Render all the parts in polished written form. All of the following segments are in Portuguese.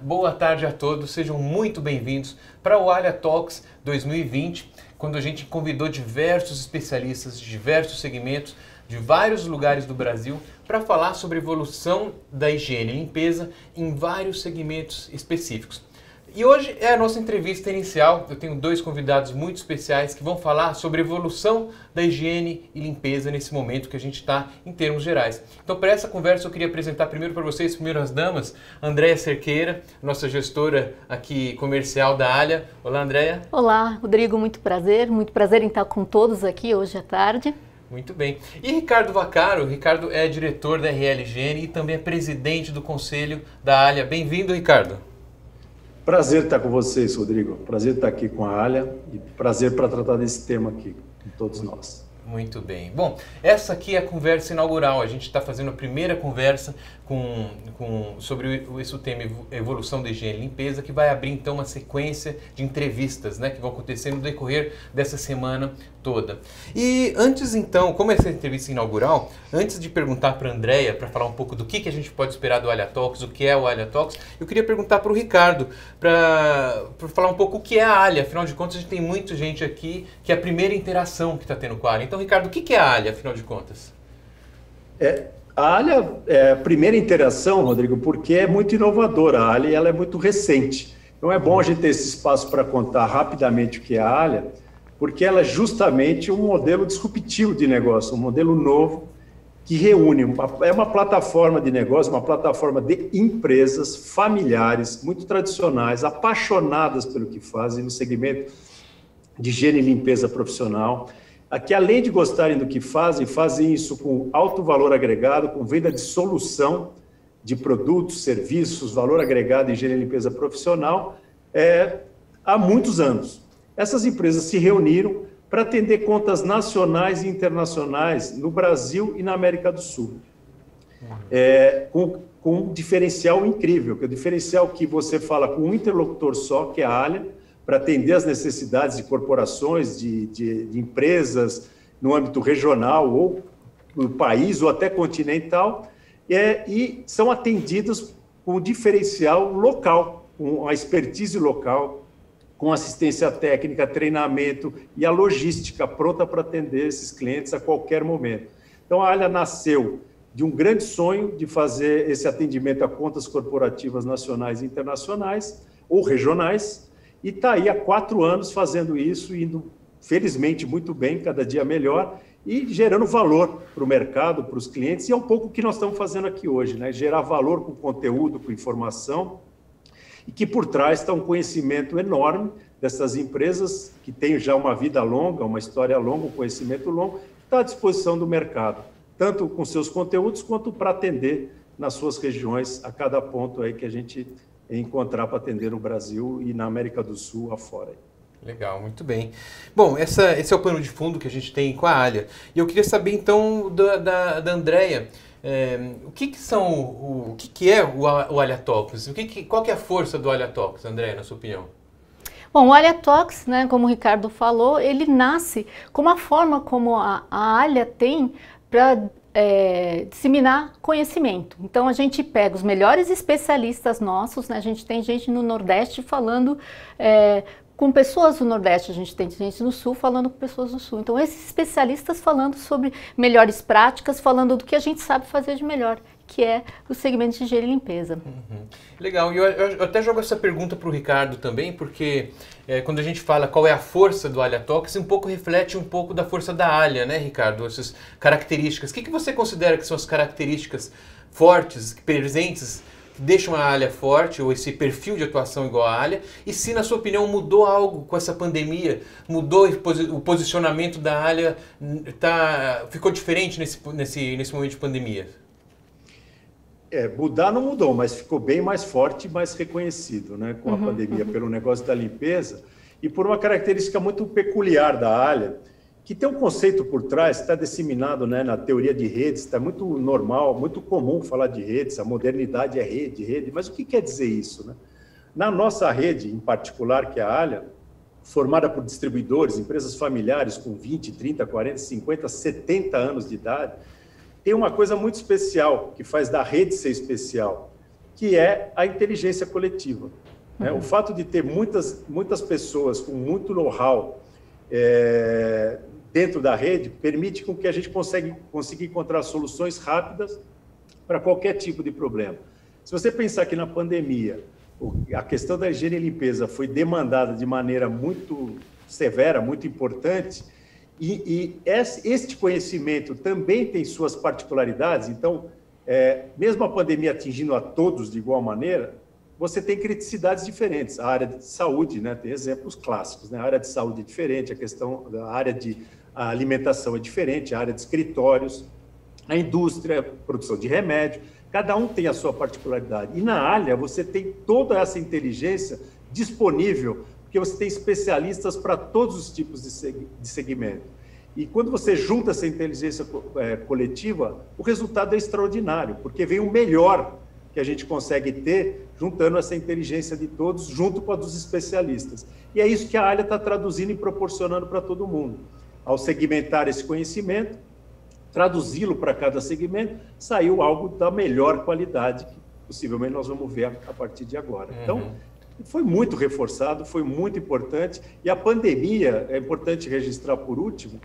boa tarde a todos, sejam muito bem-vindos para o Allia Talks 2020, quando a gente convidou diversos especialistas de diversos segmentos, de vários lugares do Brasil, para falar sobre a evolução da higiene e limpeza em vários segmentos específicos. E hoje é a nossa entrevista inicial. Eu tenho dois convidados muito especiais que vão falar sobre a evolução da higiene e limpeza nesse momento que a gente está em termos gerais. Então, para essa conversa, eu queria apresentar primeiro para vocês, primeiro as damas, Andréia Cerqueira, nossa gestora aqui comercial da Allia. Olá, Andréia. Olá, Rodrigo, muito prazer em estar com todos aqui hoje à tarde. Muito bem. E Ricardo Vaccaro, Ricardo é diretor da RL Higiene e também é presidente do conselho da Allia. Bem-vindo, Ricardo. Prazer estar com vocês, Rodrigo. Prazer estar aqui com a Allia e prazer para tratar desse tema aqui com todos nós. Muito bem. Bom, essa aqui é a conversa inaugural. A gente está fazendo a primeira conversa sobre esse tema, evolução da higiene e limpeza, que vai abrir então uma sequência de entrevistas, né, que vão acontecer no decorrer dessa semana toda. E antes então, como essa entrevista inaugural, antes de perguntar para a Andréia, para falar um pouco do que a gente pode esperar do Allia Talks, o que é o Allia Talks, eu queria perguntar para o Ricardo, para falar um pouco o que é a Allia. Afinal de contas, a gente tem muita gente aqui que é a primeira interação que está tendo com a Allia. Então, Ricardo, o que é a Allia, afinal de contas? A Allia é a primeira interação, Rodrigo, porque é muito inovadora. A Allia ela é muito recente. Então é bom a gente ter esse espaço para contar rapidamente o que é a Allia, porque ela é justamente um modelo disruptivo de negócio, um modelo novo que reúne, é uma plataforma de negócio, uma plataforma de empresas familiares, muito tradicionais, apaixonadas pelo que fazem no segmento de higiene e limpeza profissional, que além de gostarem do que fazem isso com alto valor agregado, com venda de solução de produtos, serviços, valor agregado em higiene e limpeza profissional, há muitos anos. Essas empresas se reuniram para atender contas nacionais e internacionais no Brasil e na América do Sul, com um diferencial incrível, que é o diferencial que você fala com um interlocutor só, que é a Allia, para atender as necessidades de corporações, de empresas no âmbito regional ou no país ou até continental, e são atendidas com diferencial local, com a expertise local, com assistência técnica, treinamento e a logística pronta para atender esses clientes a qualquer momento. Então, a Allia nasceu de um grande sonho de fazer esse atendimento a contas corporativas nacionais e internacionais ou regionais, e está aí há 4 anos fazendo isso, indo felizmente muito bem, cada dia melhor, e gerando valor para o mercado, para os clientes, e é um pouco o que nós estamos fazendo aqui hoje, né? Gerar valor com conteúdo, com informação, e que por trás está um conhecimento enorme dessas empresas que têm já uma vida longa, uma história longa, um conhecimento longo, que está à disposição do mercado, tanto com seus conteúdos quanto para atender nas suas regiões, a cada ponto aí que a gente encontrar para atender no Brasil e na América do Sul afora. Legal, muito bem. Bom, esse é o pano de fundo que a gente tem com a Allia. E eu queria saber então da Andréia, o que é o Allia Talks? Qual que é a força do Allia Talks, Andréia, na sua opinião? Bom, o Allia Talks, né, como o Ricardo falou, ele nasce como a forma como a Allia tem para disseminar conhecimento. Então a gente pega os melhores especialistas nossos, né? A gente tem gente no Nordeste falando com pessoas do Nordeste, a gente tem gente no Sul falando com pessoas do Sul. Então esses especialistas falando sobre melhores práticas, falando do que a gente sabe fazer de melhor, que é o segmento de higiene e limpeza. Uhum. Legal, e eu até jogo essa pergunta para o Ricardo também, porque quando a gente fala qual é a força do Allia Talks, um pouco reflete um pouco da força da Allia, né, Ricardo? Essas características. O que você considera que são as características fortes, presentes, que deixam a Allia forte, ou esse perfil de atuação igual à Allia? E se, na sua opinião, mudou algo com essa pandemia? Mudou o posicionamento da Allia? Ficou diferente nesse momento de pandemia? Mudar não mudou, mas ficou bem mais forte e mais reconhecido, né, com a pandemia, pelo negócio da limpeza e por uma característica muito peculiar da Allia, que tem um conceito por trás, está disseminado, né, na teoria de redes, está muito normal, muito comum falar de redes, a modernidade é rede, mas o que quer dizer isso, né? Na nossa rede, em particular, que é a Allia, formada por distribuidores, empresas familiares com 20, 30, 40, 50, 70 anos de idade, tem uma coisa muito especial, que faz da rede ser especial, que é a inteligência coletiva. Né? O fato de ter muitas pessoas com muito know-how dentro da rede permite com que a gente consiga encontrar soluções rápidas para qualquer tipo de problema. Se você pensar que na pandemia a questão da higiene e limpeza foi demandada de maneira muito severa, muito importante, e este conhecimento também tem suas particularidades, então, mesmo a pandemia atingindo a todos de igual maneira, você tem criticidades diferentes. A área de saúde, né, tem exemplos clássicos, né? A área de saúde é diferente, a questão da área de alimentação é diferente, a área de escritórios, a indústria, a produção de remédio, cada um tem a sua particularidade. E na Allia você tem toda essa inteligência disponível, porque você tem especialistas para todos os tipos de segmento. E quando você junta essa inteligência coletiva, o resultado é extraordinário, porque vem o melhor que a gente consegue ter juntando essa inteligência de todos junto com a dos especialistas. E é isso que a Allia está traduzindo e proporcionando para todo mundo. Ao segmentar esse conhecimento, traduzi-lo para cada segmento, saiu algo da melhor qualidade que possivelmente nós vamos ver a partir de agora. Então, foi muito reforçado, foi muito importante, e a pandemia, é importante registrar por último,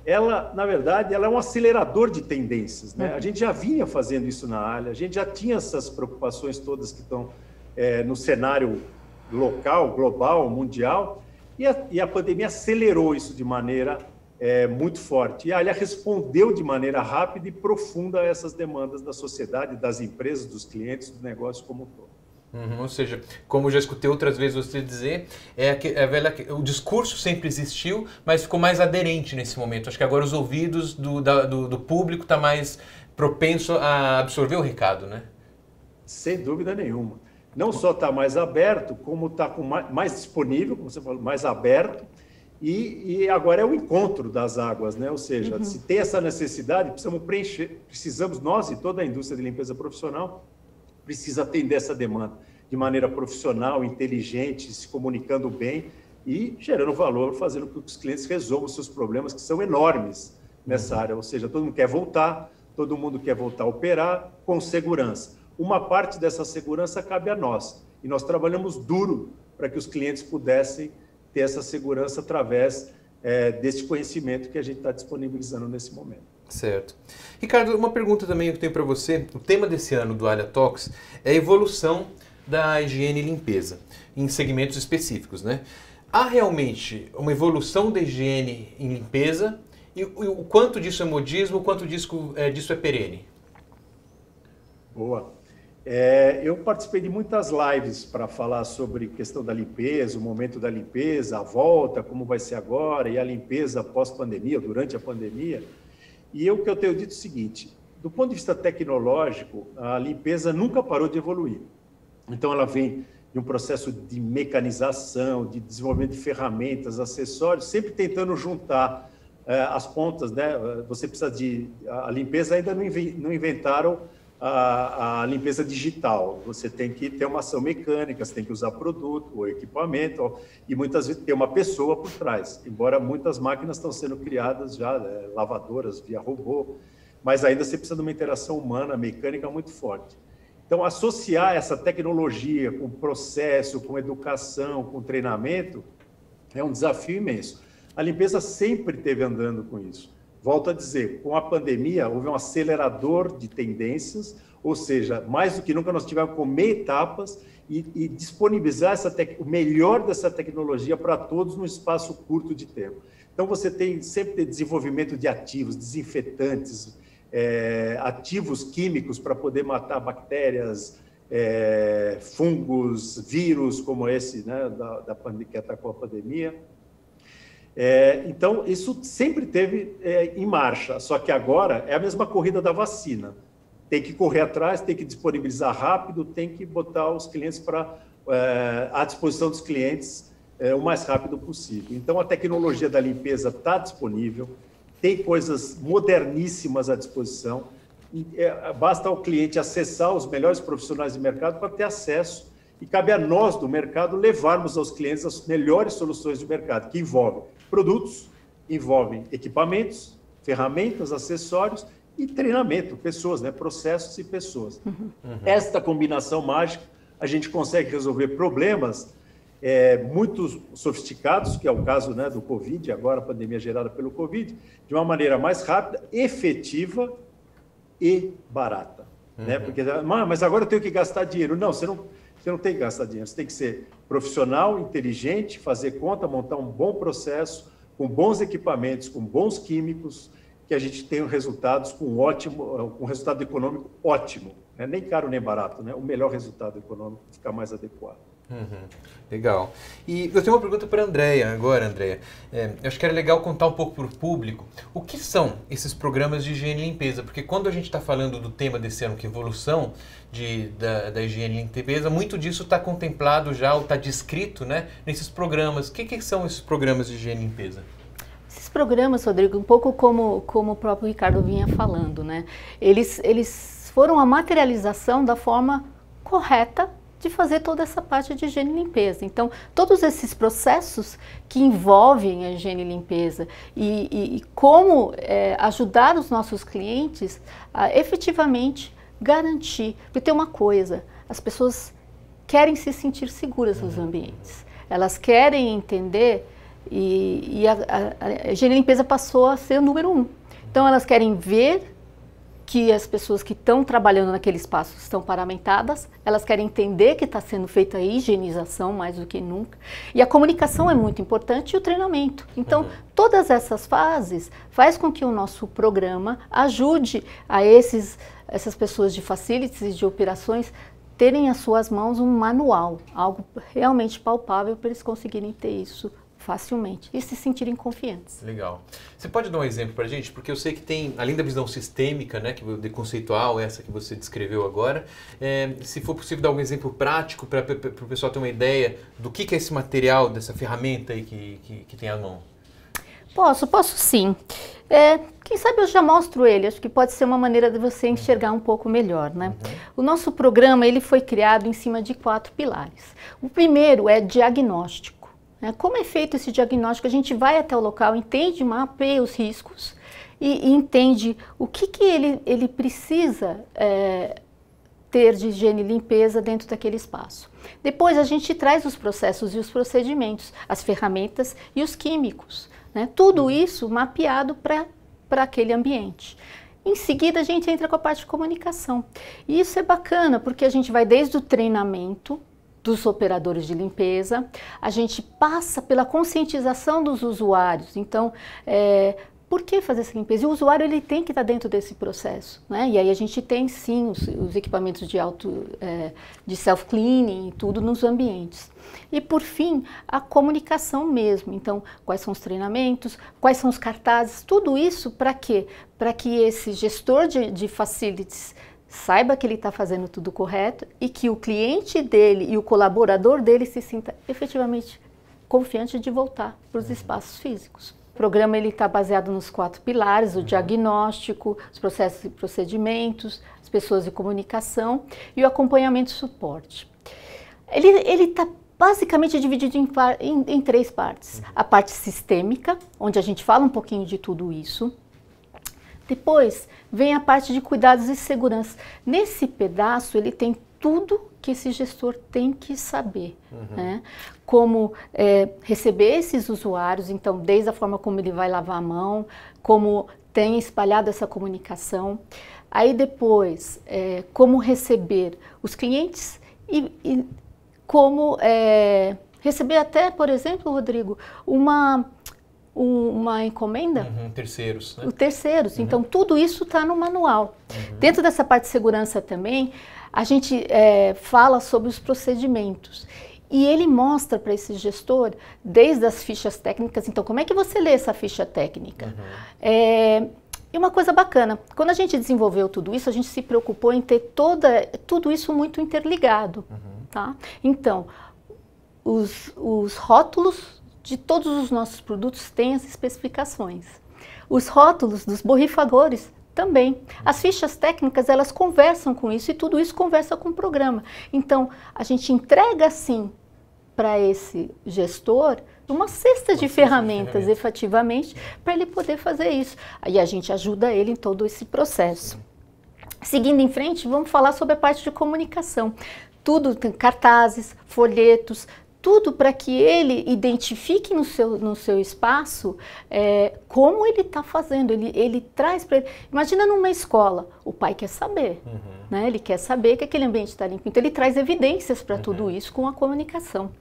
ela, na verdade, ela é um acelerador de tendências, né? A gente já vinha fazendo isso na Allia, a gente já tinha essas preocupações todas que estão no cenário local, global, mundial, e a pandemia acelerou isso de maneira muito forte. E a Allia respondeu de maneira rápida e profunda a essas demandas da sociedade, das empresas, dos clientes, do negócio como um todo. Ou seja, como eu já escutei outras vezes você dizer, o discurso sempre existiu, mas ficou mais aderente nesse momento. Acho que agora os ouvidos do público estão mais propenso a absorver o recado, né? Sem dúvida nenhuma. Não só está mais aberto, como está mais disponível, como você falou, mais aberto, e agora é o encontro das águas, né? Ou seja, se tem essa necessidade, precisamos nós e toda a indústria de limpeza profissional precisa atender essa demanda de maneira profissional, inteligente, se comunicando bem e gerando valor, fazendo com que os clientes resolvam os seus problemas, que são enormes nessa área. Ou seja, todo mundo quer voltar a operar com segurança. Uma parte dessa segurança cabe a nós, e nós trabalhamos duro para que os clientes pudessem ter essa segurança através desse conhecimento que a gente está disponibilizando nesse momento. Certo. Ricardo, uma pergunta também que eu tenho para você. O tema desse ano do Allia Talks é a evolução da higiene e limpeza em segmentos específicos, né? Há realmente uma evolução da higiene e limpeza e o quanto disso é modismo, o quanto disso é perene? Boa. Eu participei de muitas lives para falar sobre questão da limpeza, o momento da limpeza, a volta, como vai ser agora, e a limpeza pós-pandemia, durante a pandemia. E o que eu tenho dito é o seguinte, do ponto de vista tecnológico, a limpeza nunca parou de evoluir. Então, ela vem de um processo de mecanização, de desenvolvimento de ferramentas, acessórios, sempre tentando juntar as pontas, né? Você precisa a limpeza ainda não inventaram a limpeza digital. Você tem que ter uma ação mecânica, você tem que usar produto ou equipamento, e muitas vezes tem uma pessoa por trás, embora muitas máquinas estão sendo criadas já, lavadoras via robô, mas ainda você precisa de uma interação humana, mecânica muito forte. Então, associar essa tecnologia com processo, com educação, com treinamento, é um desafio imenso. A limpeza sempre esteve andando com isso. Volto a dizer, com a pandemia, houve um acelerador de tendências, ou seja, mais do que nunca nós tivemos que comer etapas e disponibilizar o melhor dessa tecnologia para todos num espaço curto de tempo. Então, você sempre tem desenvolvimento de ativos, desinfetantes, ativos químicos para poder matar bactérias, fungos, vírus, como esse, né, que atacou a pandemia. Então, isso sempre teve em marcha, só que agora é a mesma corrida da vacina. Tem que correr atrás, tem que disponibilizar rápido, tem que botar os clientes à disposição dos clientes o mais rápido possível. Então, a tecnologia da limpeza está disponível, tem coisas moderníssimas à disposição, basta o cliente acessar os melhores profissionais de mercado para ter acesso, e cabe a nós do mercado levarmos aos clientes as melhores soluções de mercado, que envolvem produtos, envolvem equipamentos, ferramentas, acessórios e treinamento, pessoas, né? Processos e pessoas. Esta combinação mágica, a gente consegue resolver problemas muito sofisticados, que é o caso, né, do Covid, agora a pandemia gerada pelo Covid, de uma maneira mais rápida, efetiva e barata. Né? Porque, mas agora eu tenho que gastar dinheiro. Não, você não tem que gastar dinheiro, você tem que ser profissional, inteligente, fazer conta, montar um bom processo, com bons equipamentos, com bons químicos, que a gente tenha resultados com um resultado econômico ótimo. Né? Nem caro nem barato, né? O melhor resultado econômico fica mais adequado. Legal. E eu tenho uma pergunta para a Andréia agora, Andréia. Eu acho que era legal contar um pouco para o público o que são esses programas de higiene e limpeza, porque quando a gente está falando do tema desse ano, que é evolução da higiene e limpeza, muito disso está contemplado já, ou está descrito, né, nesses programas. O que são esses programas de higiene e limpeza? Esses programas, Rodrigo, um pouco como o próprio Ricardo vinha falando, né, eles foram a materialização da forma correta de fazer toda essa parte de higiene e limpeza. Então, todos esses processos que envolvem a higiene e limpeza e como ajudar os nossos clientes a efetivamente garantir. Porque tem uma coisa, as pessoas querem se sentir seguras nos ambientes. Elas querem entender e a higiene e limpeza passou a ser o número 1. Então, elas querem ver que as pessoas que estão trabalhando naquele espaço estão paramentadas, elas querem entender que está sendo feita a higienização mais do que nunca. E a comunicação é muito importante e o treinamento. Então, todas essas fases faz com que o nosso programa ajude a essas pessoas de facilities e de operações terem às suas mãos um manual, algo realmente palpável para eles conseguirem ter isso facilmente e se sentirem confiantes. Legal. Você pode dar um exemplo para a gente? Porque eu sei que tem, além da visão sistêmica, né, de conceitual, essa que você descreveu agora, se for possível dar um exemplo prático para o pessoal ter uma ideia do que é esse material, dessa ferramenta aí que tem à mão. Posso sim. Quem sabe eu já mostro ele, acho que pode ser uma maneira de você enxergar um pouco melhor, né? O nosso programa ele foi criado em cima de 4 pilares. O primeiro é diagnóstico. Como é feito esse diagnóstico? A gente vai até o local, entende, mapeia os riscos e entende o que ele precisa ter de higiene e limpeza dentro daquele espaço. Depois a gente traz os processos e os procedimentos, as ferramentas e os químicos, né? Tudo isso mapeado para aquele ambiente. Em seguida a gente entra com a parte de comunicação. E isso é bacana porque a gente vai desde o treinamento dos operadores de limpeza, a gente passa pela conscientização dos usuários. Então, por que fazer essa limpeza? E o usuário ele tem que estar dentro desse processo, né? E aí a gente tem sim os equipamentos de self-cleaning e tudo nos ambientes. E por fim, a comunicação mesmo. Então, quais são os treinamentos, quais são os cartazes, tudo isso para quê? Para que esse gestor de facilities saiba que ele está fazendo tudo correto e que o cliente dele e o colaborador dele se sinta efetivamente confiante de voltar para os espaços físicos. O programa está baseado nos 4 pilares, o diagnóstico, os processos e procedimentos, as pessoas de comunicação e o acompanhamento e suporte. Ele está basicamente dividido em 3 partes. A parte sistêmica, onde a gente fala um pouquinho de tudo isso. Depois vem a parte de cuidados e segurança. Nesse pedaço ele tem tudo que esse gestor tem que saber, né? Como receber esses usuários, então desde a forma como ele vai lavar a mão, como tem espalhado essa comunicação. Aí depois, como receber os clientes e como receber até, por exemplo, Rodrigo, uma encomenda? Terceiros, né? Terceiros. Então, tudo isso está no manual. Dentro dessa parte de segurança também, a gente fala sobre os procedimentos. E ele mostra para esse gestor, desde as fichas técnicas, então, como é que você lê essa ficha técnica? E uma coisa bacana, quando a gente desenvolveu tudo isso, a gente se preocupou em ter tudo isso muito interligado. Tá? Então, os rótulos de todos os nossos produtos têm as especificações. Os rótulos dos borrifadores também. As fichas técnicas, elas conversam com isso e tudo isso conversa com o programa. Então, a gente entrega assim para esse gestor uma cesta de ferramentas, efetivamente, para ele poder fazer isso. Aí a gente ajuda ele em todo esse processo. Seguindo em frente, vamos falar sobre a parte de comunicação. Tudo, tem cartazes, folhetos, tudo para que ele identifique no seu espaço como ele está fazendo, ele traz para ele. Imagina numa escola, o pai quer saber, né? Ele quer saber que aquele ambiente está limpo, então ele traz evidências para tudo isso com a comunicação.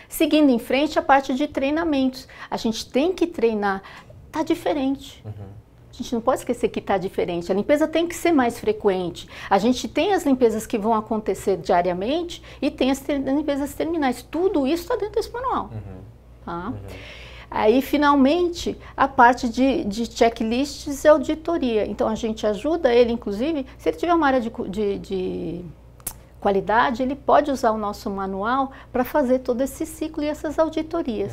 Seguindo em frente, a parte de treinamentos. A gente tem que treinar, está diferente. A gente não pode esquecer que está diferente. A limpeza tem que ser mais frequente. A gente tem as limpezas que vão acontecer diariamente e tem as limpezas terminais. Tudo isso está dentro desse manual. Tá? Aí, finalmente, a parte de checklists e auditoria. Então, a gente ajuda ele, inclusive, se ele tiver uma área de qualidade, ele pode usar o nosso manual para fazer todo esse ciclo e essas auditorias.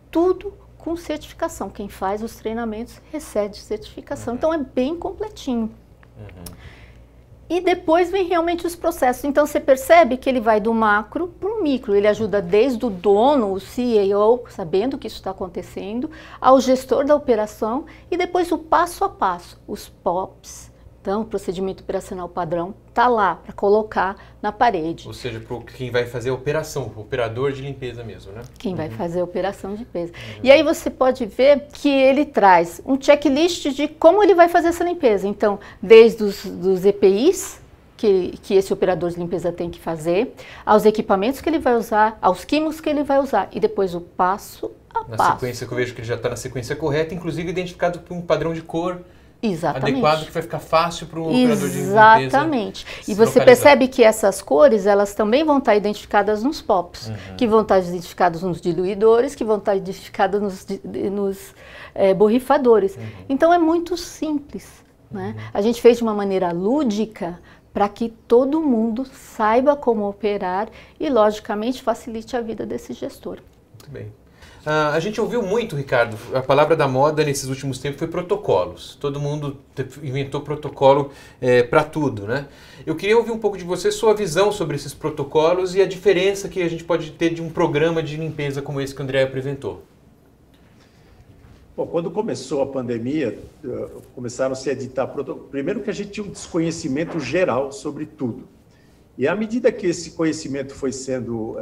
Tudo com certificação. Quem faz os treinamentos recebe certificação. Então, é bem completinho. E depois vem realmente os processos. Então, você percebe que ele vai do macro para o micro. Ele ajuda desde o dono, o CEO, sabendo que isso está acontecendo, ao gestor da operação e depois o passo a passo, os POPs. Então, o procedimento operacional padrão está lá para colocar na parede. Ou seja, para quem vai fazer a operação, o operador de limpeza mesmo, né? Quem vai fazer a operação de limpeza. E aí você pode ver que ele traz um checklist de como ele vai fazer essa limpeza. Então, desde os EPIs que esse operador de limpeza tem que fazer, aos equipamentos que ele vai usar, aos químicos que ele vai usar e depois o passo a passo. Na sequência que eu vejo que ele já está na sequência correta, inclusive identificado por um padrão de cor adequado, que vai ficar fácil para o operador de limpeza. Exatamente. E você percebe que essas cores, elas também vão estar identificadas nos POPs, que vão estar identificadas nos diluidores, que vão estar identificadas nos borrifadores. Então é muito simples, né? A gente fez de uma maneira lúdica para que todo mundo saiba como operar e, logicamente, facilite a vida desse gestor. Muito bem. A gente ouviu muito, Ricardo, a palavra da moda nesses últimos tempos foi protocolos. Todo mundo inventou protocolo para tudo, né? Eu queria ouvir um pouco de você, sua visão sobre esses protocolos e a diferença que a gente pode ter de um programa de limpeza como esse que o André apresentou. Bom, quando começou a pandemia, começaram-se a editar protocolos. Primeiro que a gente tinha um desconhecimento geral sobre tudo. E à medida que esse conhecimento foi sendo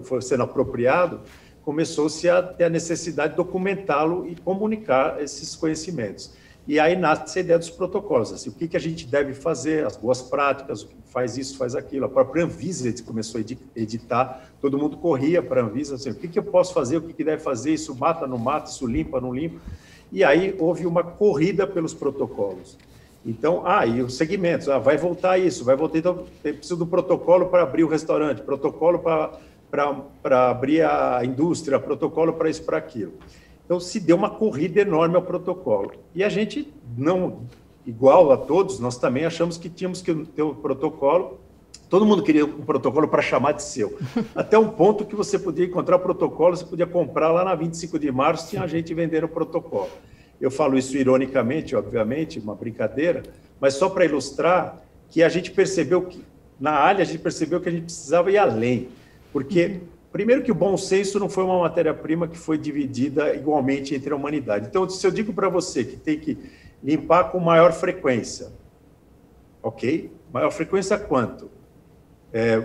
foi sendo apropriado, começou-se a ter a necessidade de documentá-lo e comunicar esses conhecimentos. E aí nasce a ideia dos protocolos, assim, o que a gente deve fazer, as boas práticas, faz isso, faz aquilo. A própria Anvisa começou a editar, todo mundo corria para a Anvisa, assim, o que eu posso fazer, o que deve fazer, isso mata, não mata, isso limpa, não limpa. E aí houve uma corrida pelos protocolos. Então, e os segmentos, vai voltar isso, vai voltar, então precisa do protocolo para abrir o restaurante, protocolo para abrir a indústria, protocolo para isso, para aquilo. Então, se deu uma corrida enorme ao protocolo. E a gente, não igual a todos, nós também achamos que tínhamos que ter um protocolo, todo mundo queria um protocolo para chamar de seu. Até um ponto que você podia encontrar protocolo, você podia comprar lá na 25 de março, tinha gente vendendo o protocolo. Eu falo isso ironicamente, obviamente, uma brincadeira, mas só para ilustrar que a gente percebeu que, na área, a gente percebeu que a gente precisava ir além. Porque, primeiro que o bom senso não foi uma matéria-prima que foi dividida igualmente entre a humanidade. Então, se eu digo para você que tem que limpar com maior frequência, ok? Maior frequência quanto?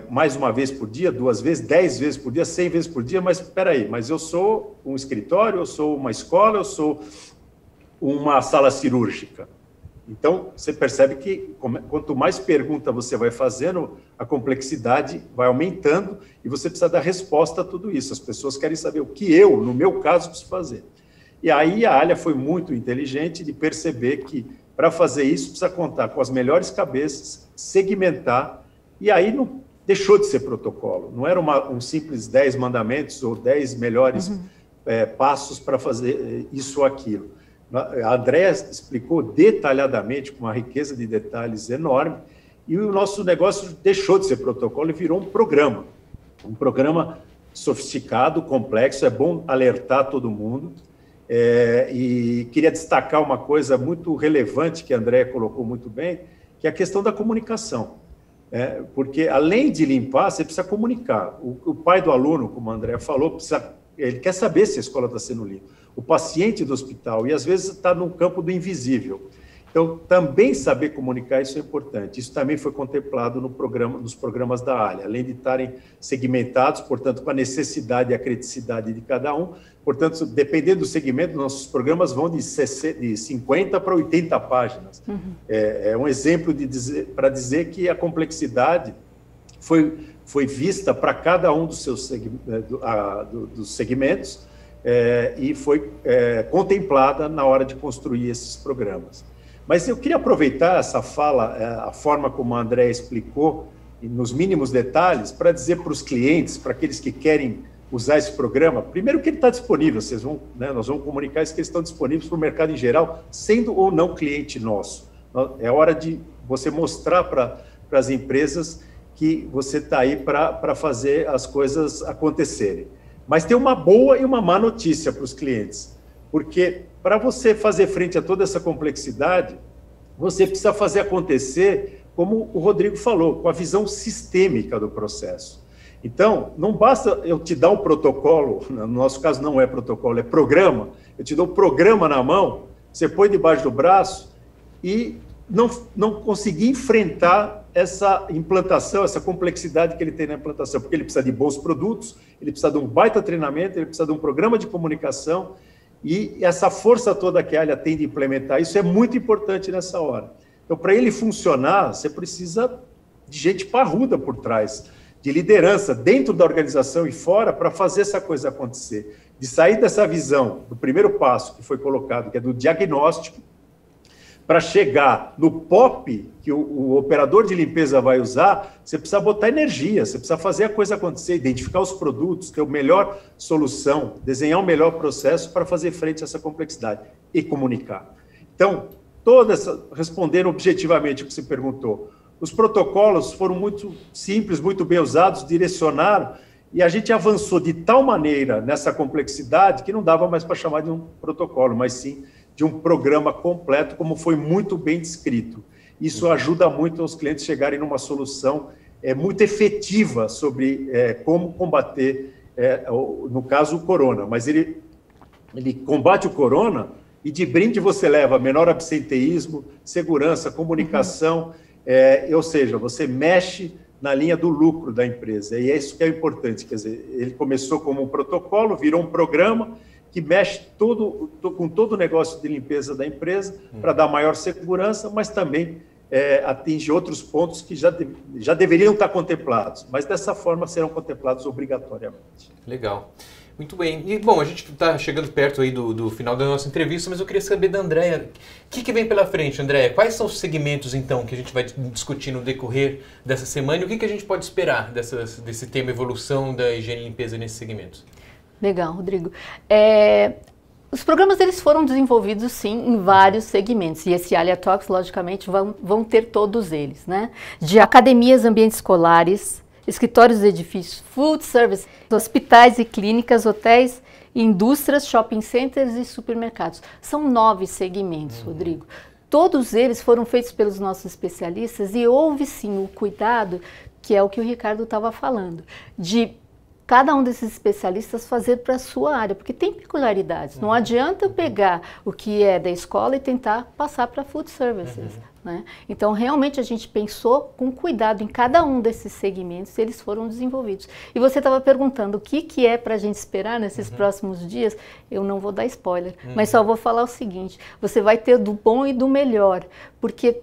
Mais uma vez por dia, 2 vezes, 10 vezes por dia, 100 vezes por dia, mas espera aí, mas eu sou um escritório, eu sou uma escola, eu sou uma sala cirúrgica. Então, você percebe que quanto mais pergunta você vai fazendo, a complexidade vai aumentando e você precisa dar resposta a tudo isso. As pessoas querem saber o que eu, no meu caso, preciso fazer. E aí a Alia foi muito inteligente de perceber que, para fazer isso, precisa contar com as melhores cabeças, segmentar, e aí não deixou de ser protocolo. Não era um simples 10 mandamentos ou 10 melhores passos para fazer isso ou aquilo. A Andréa explicou detalhadamente, com uma riqueza de detalhes enorme, e o nosso negócio deixou de ser protocolo e virou um programa sofisticado, complexo, é bom alertar todo mundo, e queria destacar uma coisa muito relevante que a Andréa colocou muito bem, que é a questão da comunicação. Porque além de limpar, você precisa comunicar. O pai do aluno, como a Andrea falou, ele quer saber se a escola está sendo limpa. O paciente do hospital, e às vezes está no campo do invisível. Então, também saber comunicar, isso é importante. Isso também foi contemplado nos programas da ALIA, além de estarem segmentados, portanto, com a necessidade e a criticidade de cada um. Portanto, dependendo do segmento, nossos programas vão de 50 para 80 páginas. Uhum. É um exemplo para dizer que a complexidade foi vista para cada um dos seus dos segmentos e foi contemplada na hora de construir esses programas. Mas eu queria aproveitar essa fala, a forma como a Andrea explicou, nos mínimos detalhes, para dizer para os clientes, para aqueles que querem usar esse programa, primeiro que ele está disponível, nós vamos comunicar isso, que eles estão disponíveis para o mercado em geral, sendo ou não cliente nosso. É hora de você mostrar para as empresas que você está aí para fazer as coisas acontecerem. Mas tem uma boa e uma má notícia para os clientes, porque para você fazer frente a toda essa complexidade, você precisa fazer acontecer, como o Rodrigo falou, com a visão sistêmica do processo. Então, não basta eu te dar um protocolo, no nosso caso não é protocolo, é programa, eu te dou um programa na mão, você põe debaixo do braço e não conseguir enfrentar essa implantação, essa complexidade que ele tem na implantação, porque ele precisa de bons produtos, ele precisa de um baita treinamento, ele precisa de um programa de comunicação, e essa força toda que a ALIA tem de implementar, isso é muito importante nessa hora. Então, para ele funcionar, você precisa de gente parruda por trás, de liderança dentro da organização e fora, para fazer essa coisa acontecer. De sair dessa visão, do primeiro passo que foi colocado, que é do diagnóstico, para chegar no POP, que o operador de limpeza vai usar, você precisa botar energia, você precisa fazer a coisa acontecer, identificar os produtos, ter a melhor solução, desenhar o melhor processo para fazer frente a essa complexidade e comunicar. Então, respondendo objetivamente o que você perguntou, os protocolos foram muito simples, muito bem usados, direcionaram, e a gente avançou de tal maneira nessa complexidade que não dava mais para chamar de um protocolo, mas sim de um programa completo, como foi muito bem descrito. Isso ajuda muito os clientes a chegarem numa solução muito efetiva sobre como combater, no caso, o corona. Mas ele combate o corona e de brinde você leva menor absenteísmo, segurança, comunicação, ou seja, você mexe na linha do lucro da empresa. E é isso que é importante. Quer dizer, ele começou como um protocolo, virou um programa que mexe com todo o negócio de limpeza da empresa para dar maior segurança, mas também atinge outros pontos que já deveriam estar contemplados, mas dessa forma serão contemplados obrigatoriamente. Legal. Muito bem. E, bom, a gente está chegando perto aí do final da nossa entrevista, mas eu queria saber da Andrea, o que vem pela frente, Andrea? Quais são os segmentos, então, que a gente vai discutir no decorrer dessa semana e o que a gente pode esperar desse tema evolução da higiene e limpeza nesses segmentos? Legal, Rodrigo. Os programas eles foram desenvolvidos, sim, em vários segmentos. E esse ALIA Talks, logicamente, vão ter todos eles, né? De academias, ambientes escolares, escritórios e edifícios, food service, hospitais e clínicas, hotéis, indústrias, shopping centers e supermercados. São 9 segmentos, Rodrigo. Todos eles foram feitos pelos nossos especialistas e houve, sim, o cuidado, que é o que o Ricardo estava falando, de cada um desses especialistas fazer para a sua área, porque tem peculiaridades. Não adianta eu pegar o que é da escola e tentar passar para food services. Né? Então, realmente, a gente pensou com cuidado em cada um desses segmentos, eles foram desenvolvidos. E você estava perguntando o que é para a gente esperar nesses próximos dias. Eu não vou dar spoiler, mas só vou falar o seguinte, você vai ter do bom e do melhor, porque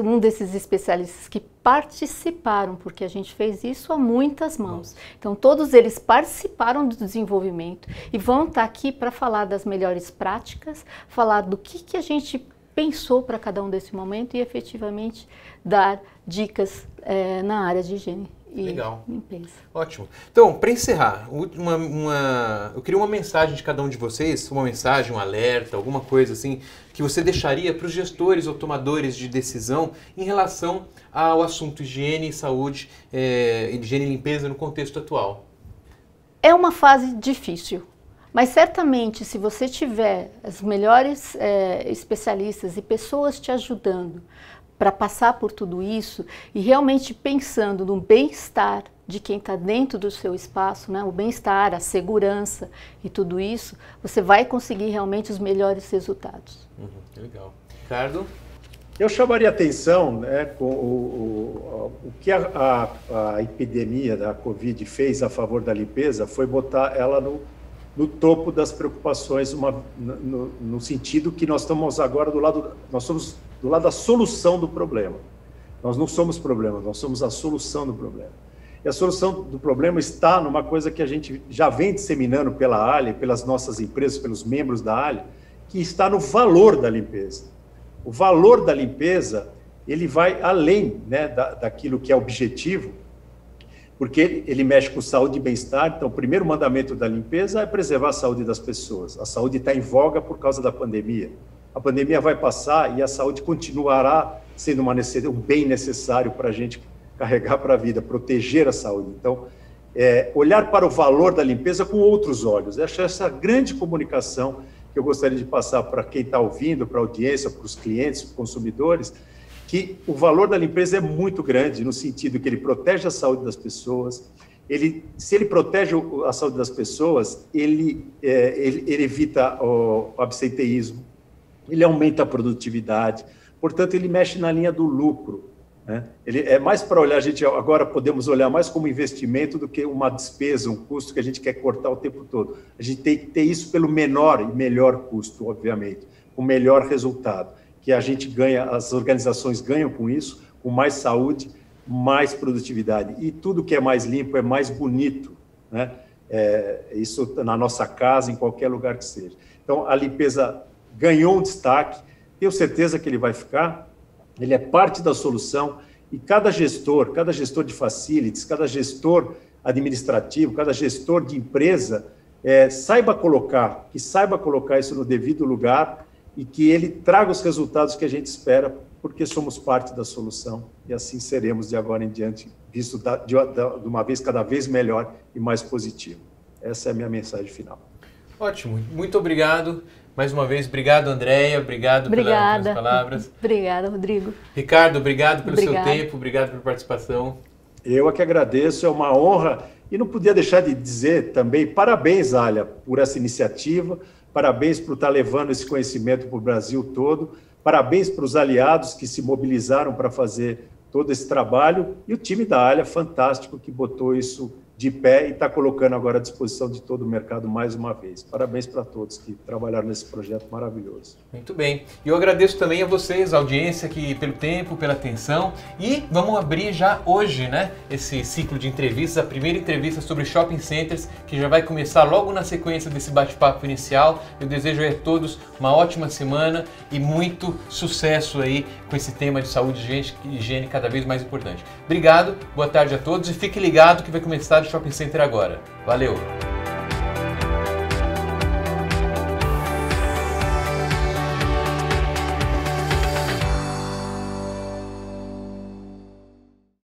um desses especialistas que participaram, porque a gente fez isso a muitas mãos. Então, todos eles participaram do desenvolvimento e vão estar aqui para falar das melhores práticas, falar do que a gente pensou para cada um desse momento e efetivamente dar dicas na área de higiene e limpeza. Ótimo. Então, para encerrar, eu queria uma mensagem de cada um de vocês, uma mensagem, um alerta, alguma coisa assim, que você deixaria para os gestores ou tomadores de decisão em relação ao assunto higiene e saúde, higiene e limpeza no contexto atual. É uma fase difícil, mas certamente se você tiver os melhores especialistas e pessoas te ajudando para passar por tudo isso e realmente pensando no bem-estar de quem está dentro do seu espaço, né? O bem-estar, a segurança e tudo isso, você vai conseguir realmente os melhores resultados. Que legal. Ricardo? Eu chamaria atenção, né, com o que a epidemia da Covid fez a favor da limpeza foi botar ela no topo das preocupações, no sentido que nós estamos agora nós somos do lado da solução do problema. Nós não somos problema, nós somos a solução do problema. E a solução do problema está numa coisa que a gente já vem disseminando pela ALIA, pelas nossas empresas, pelos membros da ALIA, que está no valor da limpeza. O valor da limpeza, ele vai além, né, daquilo que é objetivo, porque ele mexe com saúde e bem-estar. Então, o primeiro mandamento da limpeza é preservar a saúde das pessoas. A saúde está em voga por causa da pandemia. A pandemia vai passar e a saúde continuará sendo um bem necessário para a gente carregar para a vida, proteger a saúde. Então, olhar para o valor da limpeza com outros olhos. Acho essa grande comunicação que eu gostaria de passar para quem está ouvindo, para a audiência, para os clientes, para os consumidores, que o valor da limpeza é muito grande, no sentido que ele protege a saúde das pessoas, se ele protege a saúde das pessoas, ele evita o absenteísmo, ele aumenta a produtividade, portanto, ele mexe na linha do lucro. Né? Ele é mais para olhar, a gente agora podemos olhar mais como investimento do que uma despesa, um custo que a gente quer cortar o tempo todo. A gente tem que ter isso pelo menor e melhor custo, obviamente, o melhor resultado, que a gente ganha, as organizações ganham com isso, com mais saúde, mais produtividade. E tudo que é mais limpo é mais bonito, né? Isso na nossa casa, em qualquer lugar que seja. Então, a limpeza ganhou um destaque, tenho certeza que ele vai ficar, ele é parte da solução, e cada gestor de facilities, cada gestor administrativo, cada gestor de empresa, saiba colocar isso no devido lugar e que ele traga os resultados que a gente espera, porque somos parte da solução, e assim seremos de agora em diante, visto de uma vez cada vez melhor e mais positivo. Essa é a minha mensagem final. Ótimo, muito obrigado. Mais uma vez, obrigado, Andréia, obrigado pelas palavras. Obrigada, Rodrigo. Ricardo, obrigado pelo seu tempo, obrigado pela participação. Eu é que agradeço, é uma honra. E não podia deixar de dizer também parabéns, Alia, por essa iniciativa, parabéns por estar levando esse conhecimento para o Brasil todo, parabéns para os aliados que se mobilizaram para fazer todo esse trabalho, e o time da Alia, fantástico, que botou isso de pé e está colocando agora à disposição de todo o mercado mais uma vez. Parabéns para todos que trabalharam nesse projeto maravilhoso. Muito bem. E eu agradeço também a vocês, a audiência, aqui, pelo tempo, pela atenção. E vamos abrir já hoje, né, esse ciclo de entrevistas, a primeira entrevista sobre shopping centers, que já vai começar logo na sequência desse bate-papo inicial. Eu desejo a todos uma ótima semana e muito sucesso aí com esse tema de saúde e higiene cada vez mais importante. Obrigado, boa tarde a todos e fique ligado que vai começar o Shopping Center agora. Valeu!